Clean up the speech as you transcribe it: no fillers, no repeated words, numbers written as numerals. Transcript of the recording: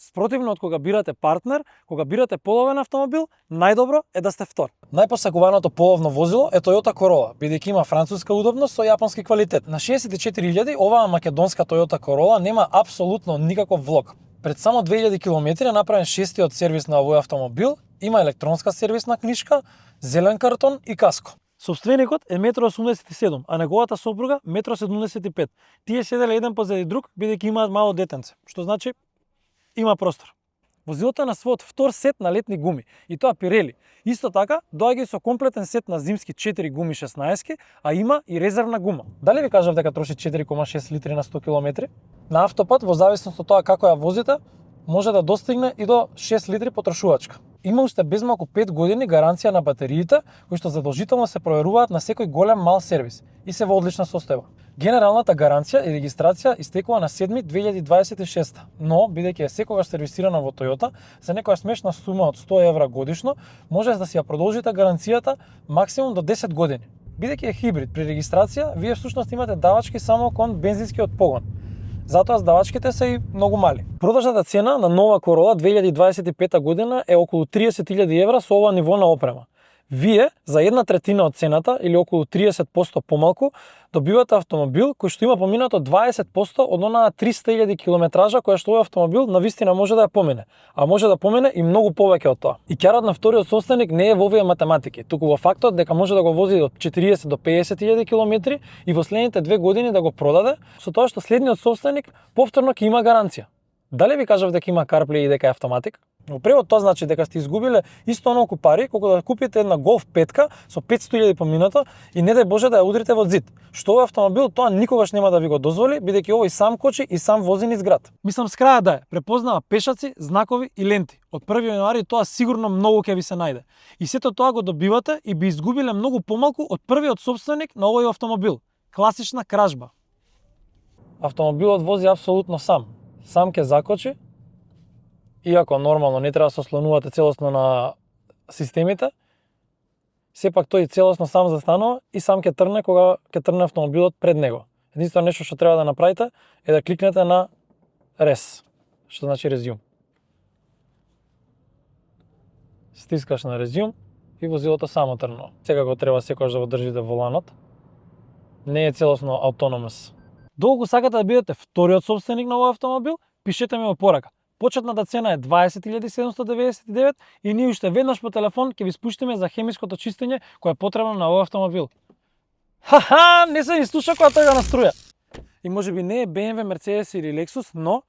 Спротивно од кога бирате партнер, кога бирате половен автомобил, најдобро е да сте втор. Најпосакуваното половно возило е Toyota Corolla, бидејќи има француска удобност со јапонски квалитет. На 64.000 оваа македонска Toyota Corolla нема апсолутно никаков влог. Пред само 2000 км е направен шестиот сервис на овој автомобил, има електронска сервисна книшка, зелен картон и каско. Собственикот е 1,87 м, а неговата сопруга 1,75 м. Тие седеле еден позади друг, бидејќи имаат мало детенце, што значи има простор. Возилото е на својот втор сет на летни гуми, и тоа Pirelli. Исто така, доаѓа и со комплетен сет на зимски 4 гуми 16, а има и резервна гума. Дали ви кажав дека троши 4,6 литри на 100 км? На автопат, во зависност од тоа како ја возите, може да достигне и до 6 литри потрошувачка. Има уште безмалку 5 години гаранција на батериите, кои што задолжително се проверуваат на секој голем мал сервис и се во одлична состојба. Генералната гаранција и регистрација истекува на 7.2026, но бидејќи е секогаш сервисирана во Toyota за некоја смешна сума од 100 евра годишно, може да си ја продолжите гаранцијата максимум до 10 години. Бидејќи е хибрид, при регистрација вие всушност имате давачки само кон бензинскиот погон. Затоа давачките се и многу мали. Продажната цена на нова Corolla 2025 година е околу 30.000 евра со ова ниво на опрема. Вие, за 1/3 од цената, или околу 30% помалку, добивате автомобил кој што има поминато 20% од онаа 300.000 километража која што овој автомобил навистина може да ја помине, а може да помине и многу повеќе од тоа. И ќарот на вториот собственик не е во овие математики, туку во фактот дека може да го вози од 40 до 50.000 километри и во следните 2 години да го продаде, со тоа што следниот собственик повторно ќе има гаранција. Дали ви кажав дека има CarPlay и дека е автоматик? Во превод тоа значи дека сте изгубиле исто онолку пари колку да купите една Golf 5 со 500.000 поминато и не дај Боже да ја удрите во зид. Што овој автомобил тоа никогаш нема да ви го дозволи, бидејќи овој сам кочи и сам вози низ град. Мислам с краја да е, препознава пешаци, знакови и ленти. Од 1 јануари тоа сигурно многу ќе ви се најде. И сето тоа го добивате и би изгубиле многу помалку од првиот собственик на овој автомобил. Класична кражба. Автомобилот вози апсолутно сам. Сам ќе закочи, иако нормално не треба да се ослонувате целосно на системите, сепак тој целосно сам застанува и сам ќе трне кога ќе трне автомобилот пред него. Единствено нешто што треба да направите е да кликнете на res, што значи resume. Стискаш на resume и возилото само трнува. Секако треба секогаш да го држите воланот. Не е целосно autonomous. Долго сакате да бидете вториот собственик на овој автомобил, пишете ми во порака. Почетната цена е 20.799 и ние уште веднаш по телефон ќе ви спуштиме за хемиското чистење кое е потребно на овој автомобил. Ха-ха, не се ни слуша кога тој го наструја. И можеби не е BMW, Mercedes или Lexus, но